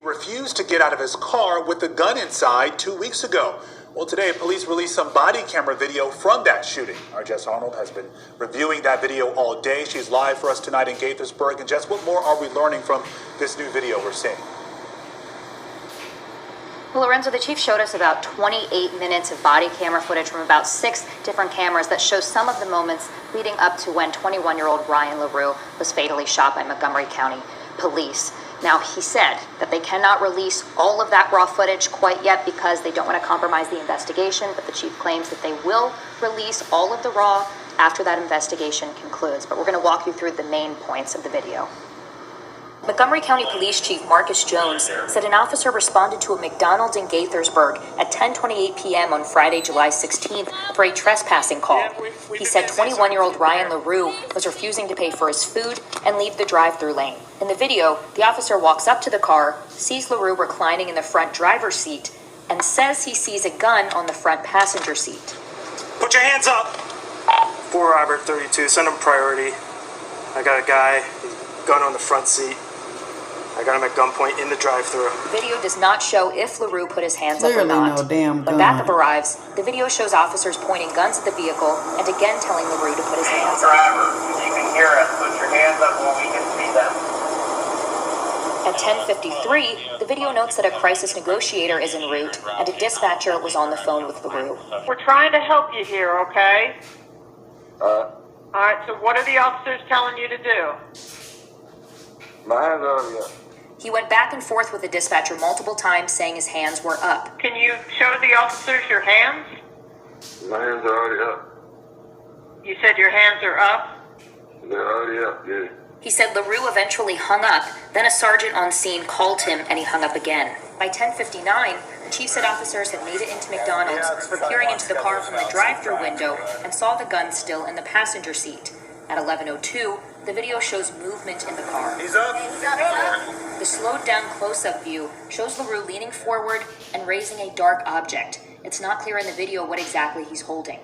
Refused to get out of his car with the gun inside 2 weeks ago. Well, today, police released some body camera video from that shooting. Our Jess Arnold has been reviewing that video all day. She's live for us tonight in Gaithersburg. And Jess, what more are we learning from this new video we're seeing? Well, Lorenzo, the chief showed us about 28 minutes of body camera footage from about 6 different cameras that show some of the moments leading up to when 21-year-old Ryan LaRue was fatally shot by Montgomery County police. Now, he said that they cannot release all of that raw footage quite yet because they don't want to compromise the investigation, but the chief claims that they will release all of the raw after that investigation concludes. But we're going to walk you through the main points of the video. Montgomery County Police Chief Marcus Jones said an officer responded to a McDonald's in Gaithersburg at 10:28 p.m. on Friday, July 16th for a trespassing call. He said 21-year-old Ryan LaRue was refusing to pay for his food and leave the drive-through lane. In the video, the officer walks up to the car, sees LaRue reclining in the front driver's seat, and says he sees a gun on the front passenger seat. Put your hands up! 4 Robert 32, send him priority. I got a guy, gun on the front seat. I got him at gunpoint in the drive-thru. The video does not show if LaRue put his hands up or Clearly not. no damn When gun. backup arrives, the video shows officers pointing guns at the vehicle and again telling LaRue to put his hands up. Driver, you can hear us. Put your hands up when we can see them. At 10:53, the video notes that a crisis negotiator is en route and a dispatcher was on the phone with LaRue. We're trying to help you here, okay? All All right, so what are the officers telling you to do? my hands are already up. He went back and forth with the dispatcher multiple times, saying his hands were up. Can you show the officers your hands? My hands are already up. You said your hands are up? They're already up, yeah. He said LaRue eventually hung up, then a sergeant on scene called him and he hung up again. By 10:59, the chief said officers had made it into McDonald's, were peering into the car from the drive-thru window and saw the gun still in the passenger seat. At 11:02, the video shows movement in the car. He's up. The slowed down close-up view shows LaRue leaning forward and raising a dark object. It's not clear in the video what exactly he's holding.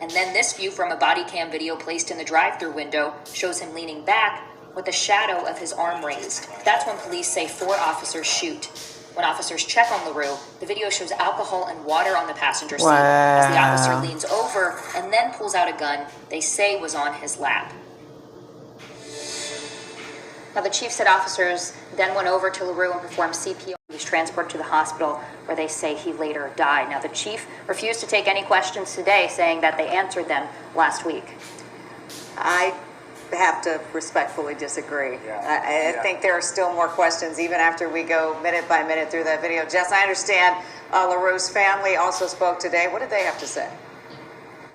And then this view from a body cam video placed in the drive-thru window shows him leaning back with the shadow of his arm raised. That's when police say 4 officers shoot. When officers check on LaRue, the video shows alcohol and water on the passenger seat as the officer leans over and then pulls out a gun they say was on his lap. Now, the chief said officers then went over to LaRue and performed CPR. He was transported to the hospital where they say he later died. Now, the chief refused to take any questions today, saying that they answered them last week. I have to respectfully disagree. I think there are still more questions even after we go minute by minute through that video. Jess, I understand LaRue's family also spoke today. What did they have to say?